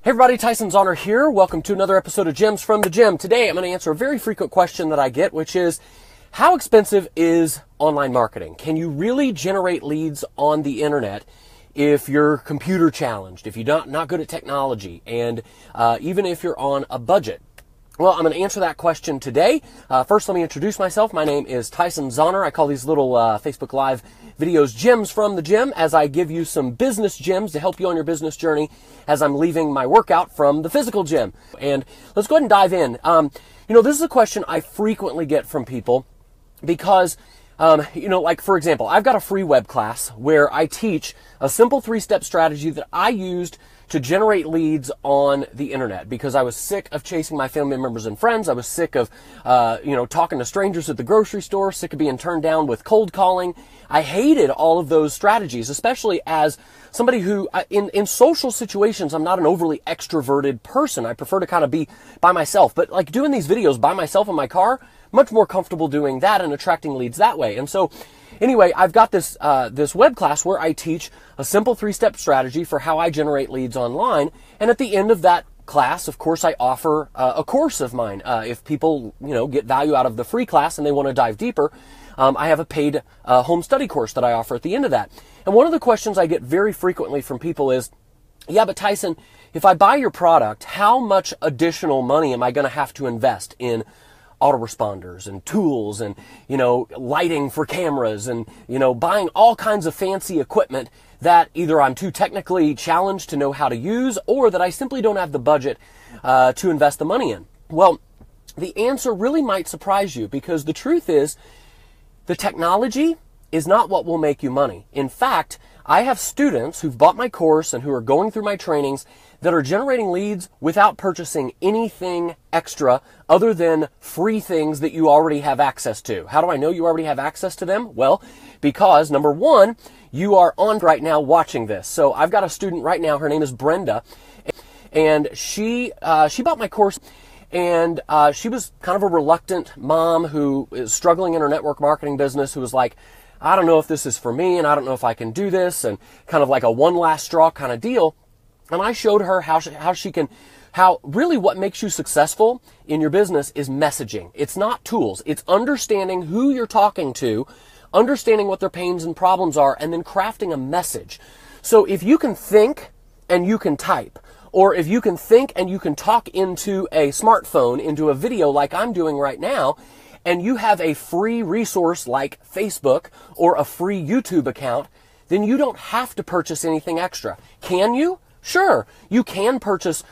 Hey everybody, Tyson Zahner here. Welcome to another episode of Gems from the Gym. Today I'm going to answer a very frequent question that I get, which is, how expensive is online marketing? Can you really generate leads on the internet if you're computer challenged, if you're not good at technology, and even if you're on a budget? Well, I'm going to answer that question today. First, let me introduce myself. My name is Tyson Zahner. I call these little Facebook Live videos Gems from the Gym, as I give you some business gems to help you on your business journey as I'm leaving my workout from the physical gym. And let's go ahead and dive in. This is a question I frequently get from people because, like for example, I've got a free web class where I teach a simple 3-step strategy that I used to generate leads on the internet because I was sick of chasing my family members and friends. I was sick of, talking to strangers at the grocery store, sick of being turned down with cold calling. I hated all of those strategies, especially as somebody who, in social situations, I'm not an overly extroverted person. I prefer to kind of be by myself. But like doing these videos by myself in my car, much more comfortable doing that and attracting leads that way. And so anyway, I've got this web class where I teach a simple 3-step strategy for how I generate leads online. And at the end of that class, of course, I offer a course of mine. If people, get value out of the free class and they want to dive deeper, I have a paid home study course that I offer at the end of that. And one of the questions I get very frequently from people is, yeah, but Tyson, if I buy your product, how much additional money am I going to have to invest in autoresponders and tools and, lighting for cameras and, buying all kinds of fancy equipment that either I'm too technically challenged to know how to use or that I simply don't have the budget to invest the money in? Well, the answer really might surprise you because the truth is the technology is not what will make you money. In fact, I have students who've bought my course and who are going through my trainings that are generating leads without purchasing anything extra other than free things that you already have access to. How do I know you already have access to them? Well, because number one, you are on right now watching this. So I've got a student right now, her name is Brenda, and she bought my course. And she was kind of a reluctant mom who is struggling in her network marketing business, who was like, I don't know if this is for me, and I don't know if I can do this, and kind of like a one last straw kind of deal. And I showed her how really what makes you successful in your business is messaging. It's not tools. It's understanding who you're talking to, understanding what their pains and problems are, and then crafting a message. So if you can think and you can type, or if you can think and you can talk into a smartphone, into a video like I'm doing right now, and you have a free resource like Facebook or a free YouTube account, then you don't have to purchase anything extra. Can you? Sure. You can purchase,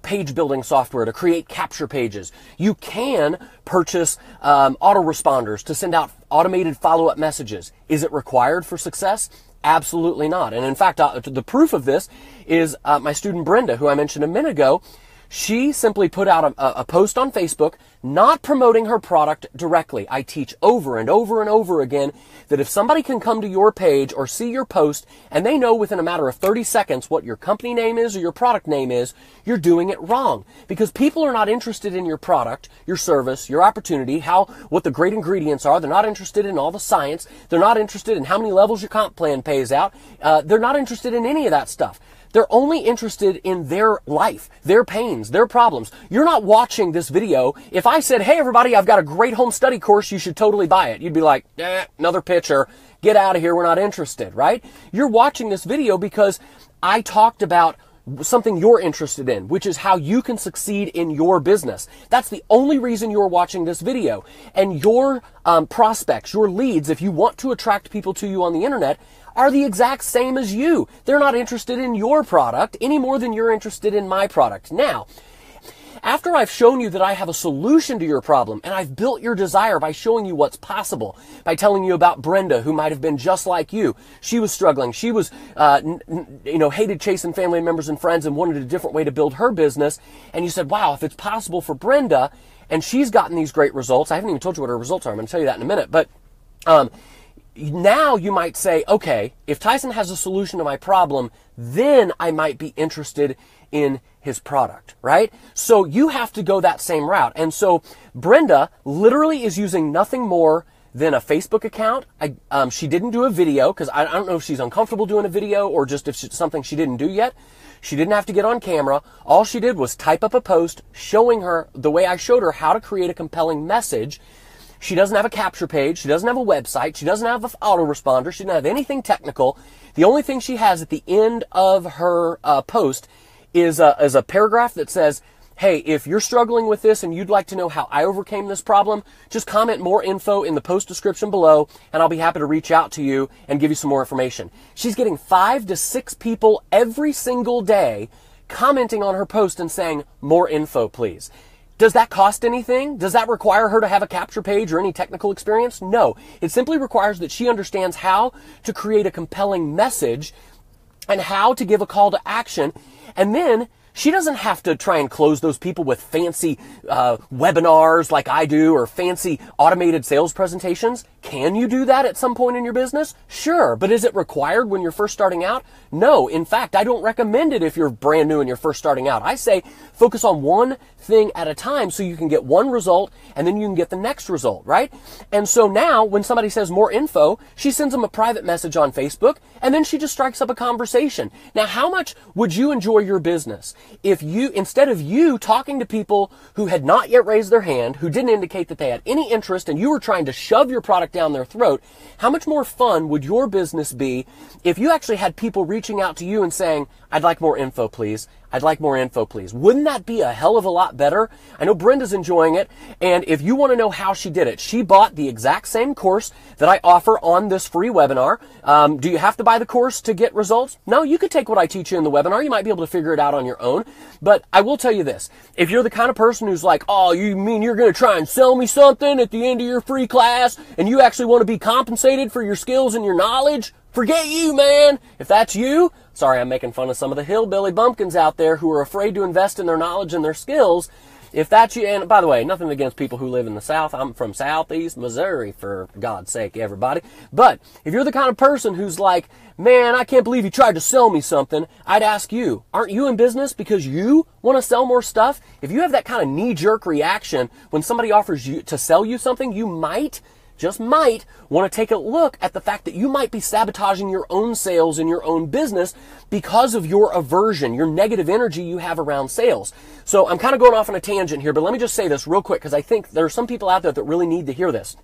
page building software to create capture pages. You can purchase autoresponders to send out automated follow-up messages. Is it required for success? Absolutely not. And in fact, the proof of this is my student Brenda, who I mentioned a minute ago. She simply put out a post on Facebook, not promoting her product directly. I teach over and over and over again that if somebody can come to your page or see your post and they know within a matter of 30 seconds what your company name is or your product name is, you're doing it wrong. Because people are not interested in your product, your service, your opportunity, what the great ingredients are. They're not interested in all the science. They're not interested in how many levels your comp plan pays out. They're not interested in any of that stuff. They're only interested in their life, their pains, their problems. You're not watching this video. If I said, hey, everybody, I've got a great home study course, you should totally buy it. You'd be like, another picture. Get out of here. We're not interested, right? You're watching this video because I talked about something you're interested in, which is how you can succeed in your business. That's the only reason you're watching this video. And your prospects, your leads, if you want to attract people to you on the internet, are the exact same as you. They're not interested in your product any more than you're interested in my product. Now, after I've shown you that I have a solution to your problem and I've built your desire by showing you what's possible, by telling you about Brenda, who might have been just like you. She was struggling. She was, hated chasing family members and friends and wanted a different way to build her business. And you said, wow, if it's possible for Brenda and she's gotten these great results, I haven't even told you what her results are. I'm going to tell you that in a minute. But, now you might say, okay, if Tyson has a solution to my problem, then I might be interested in his product, right? So you have to go that same route. And so Brenda literally is using nothing more then a Facebook account. She didn't do a video because I don't know if she's uncomfortable doing a video or just if it's something she didn't do yet. She didn't have to get on camera. All she did was type up a post showing her the way I showed her how to create a compelling message. She doesn't have a capture page. She doesn't have a website. She doesn't have an autoresponder. She doesn't have anything technical. The only thing she has at the end of her post is a paragraph that says, hey, if you're struggling with this and you'd like to know how I overcame this problem, just comment more info in the post description below and I'll be happy to reach out to you and give you some more information. She's getting 5 to 6 people every single day commenting on her post and saying, more info, please. Does that cost anything? Does that require her to have a capture page or any technical experience? No. It simply requires that she understands how to create a compelling message and how to give a call to action. And then she doesn't have to try and close those people with fancy webinars like I do or fancy automated sales presentations. Can you do that at some point in your business? Sure. But is it required when you're first starting out? No. In fact, I don't recommend it if you're brand new and you're first starting out. I say focus on one thing at a time so you can get one result and then you can get the next result, right? And so now when somebody says more info, she sends them a private message on Facebook and then she just strikes up a conversation. Now, how much would you enjoy your business if you, instead of you talking to people who had not yet raised their hand, who didn't indicate that they had any interest and you were trying to shove your product down their throat, how much more fun would your business be if you actually had people reaching out to you and saying, I'd like more info, please. I'd like more info, please. Wouldn't that be a hell of a lot better? I know Brenda's enjoying it, and if you want to know how she did it, she bought the exact same course that I offer on this free webinar. Do you have to buy the course to get results? No, you could take what I teach you in the webinar. You might be able to figure it out on your own, but I will tell you this. If you're the kind of person who's like, oh, you mean you're going to try and sell me something at the end of your free class, and you actually want to be compensated for your skills and your knowledge? Forget you, man. If that's you, sorry, I'm making fun of some of the hillbilly bumpkins out there who are afraid to invest in their knowledge and their skills. If that's you, and by the way, nothing against people who live in the South. I'm from Southeast Missouri, for God's sake, everybody. But if you're the kind of person who's like, man, I can't believe you tried to sell me something, I'd ask you, aren't you in business because you want to sell more stuff? If you have that kind of knee-jerk reaction when somebody offers you to sell you something, you might, just might, want to take a look at the fact that you might be sabotaging your own sales in your own business because of your aversion, your negative energy you have around sales. So I'm kind of going off on a tangent here, but let me just say this real quick because I think there are some people out there that really need to hear this.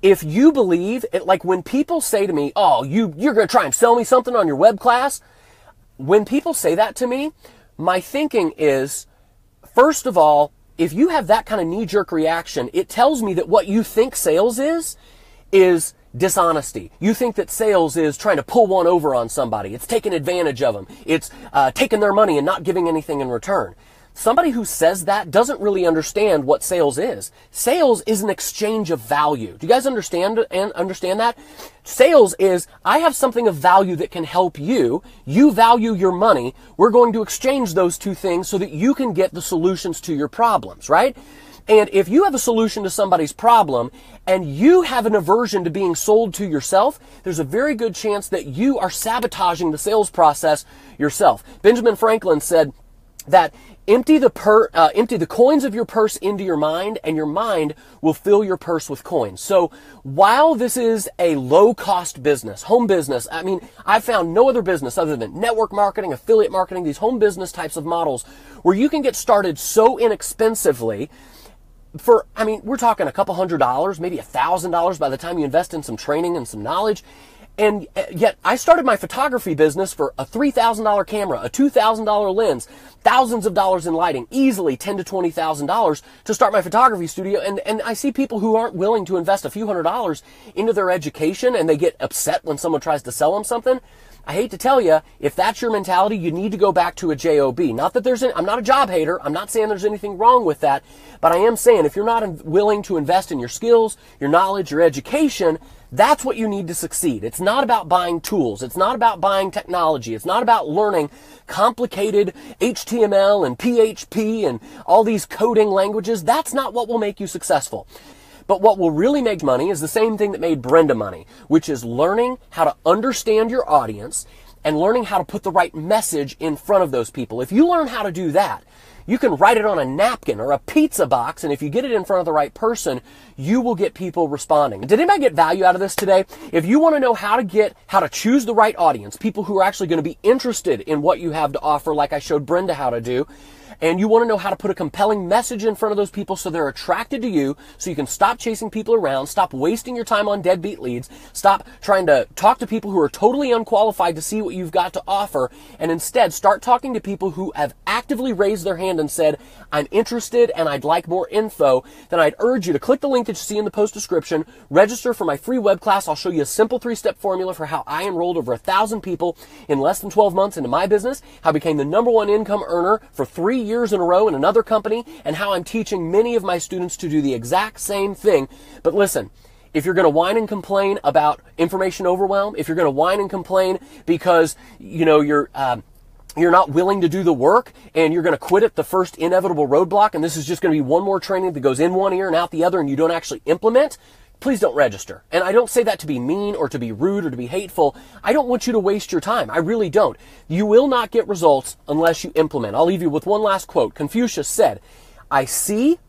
If you believe, like when people say to me, oh, you're going to try and sell me something on your web class, when people say that to me, my thinking is, first of all, if you have that kind of knee-jerk reaction, it tells me that what you think sales is dishonesty. You think that sales is trying to pull one over on somebody. It's taking advantage of them. It's taking their money and not giving anything in return. Somebody who says that doesn't really understand what sales is. Sales is an exchange of value. Do you guys understand that? Sales is, I have something of value that can help you. You value your money. We're going to exchange those two things so that you can get the solutions to your problems, right? And if you have a solution to somebody's problem and you have an aversion to being sold to yourself, there's a very good chance that you are sabotaging the sales process yourself. Benjamin Franklin said that empty the coins of your purse into your mind, and your mind will fill your purse with coins. So while this is a low-cost business, home business, I mean, I've found no other business other than network marketing, affiliate marketing, these home business types of models where you can get started so inexpensively for, I mean, we're talking a couple $100, maybe $1,000 by the time you invest in some training and some knowledge. And yet I started my photography business for a $3,000 camera, a $2,000 lens, thousands of dollars in lighting, easily $10,000 to $20,000 to start my photography studio. And I see people who aren't willing to invest a few $100s into their education and they get upset when someone tries to sell them something. I hate to tell you, if that's your mentality, you need to go back to a job. Not that I'm not a job hater. I'm not saying there's anything wrong with that. But I am saying if you're not willing to invest in your skills, your knowledge, your education, that's what you need to succeed. It's not about buying tools. It's not about buying technology. It's not about learning complicated HTML and PHP and all these coding languages. That's not what will make you successful. But what will really make money is the same thing that made Brenda money, which is learning how to understand your audience and learning how to put the right message in front of those people. If you learn how to do that, You can write it on a napkin or a pizza box, and if you get it in front of the right person, you will get people responding. Did anybody get value out of this today? If you want to know how to choose the right audience, people who are actually going to be interested in what you have to offer, like I showed Brenda how to do, and you want to know how to put a compelling message in front of those people so they're attracted to you, so you can stop chasing people around, stop wasting your time on deadbeat leads, stop trying to talk to people who are totally unqualified to see what you've got to offer, and instead start talking to people who have actively raised their hand and said, I'm interested and I'd like more info, then I'd urge you to click the link that you see in the post description, register for my free web class. I'll show you a simple 3-step formula for how I enrolled over 1,000 people in less than 12 months into my business, how I became the #1 income earner for 3 years in a row in another company, and how I'm teaching many of my students to do the exact same thing. But listen, if you're going to whine and complain about information overwhelm, if you're going to whine and complain because, you're not willing to do the work and you're going to quit at the first inevitable roadblock, and this is just going to be one more training that goes in one ear and out the other and you don't actually implement, please don't register. And I don't say that to be mean or to be rude or to be hateful. I don't want you to waste your time. I really don't. You will not get results unless you implement. I'll leave you with one last quote. Confucius said, I see,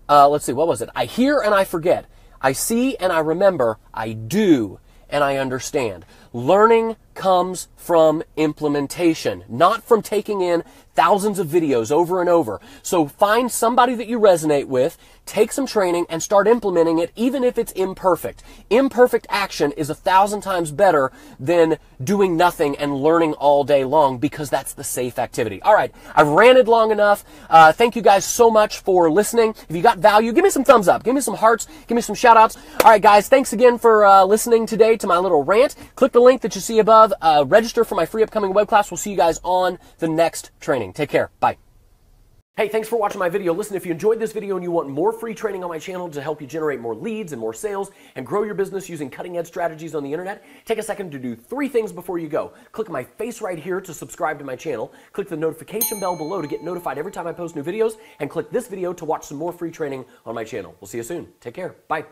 what was it? I hear and I forget. I see and I remember. I do and I understand. Learning comes from implementation, not from taking in thousands of videos over and over. So find somebody that you resonate with, take some training, and start implementing it, even if it's imperfect. Imperfect action is 1,000 times better than doing nothing and learning all day long, because that's the safe activity. All right, I've ranted long enough. Thank you guys so much for listening. If you got value, give me some thumbs up, give me some hearts, give me some shout outs. All right, guys, thanks again for listening today to my little rant. Click the link that you see above. Register for my free upcoming web class. We'll see you guys on the next training. Take care. Bye. Hey, thanks for watching my video. Listen, if you enjoyed this video and you want more free training on my channel to help you generate more leads and more sales and grow your business using cutting-edge strategies on the internet, take a second to do 3 things before you go. Click my face right here to subscribe to my channel. Click the notification bell below to get notified every time I post new videos. And click this video to watch some more free training on my channel. We'll see you soon. Take care. Bye.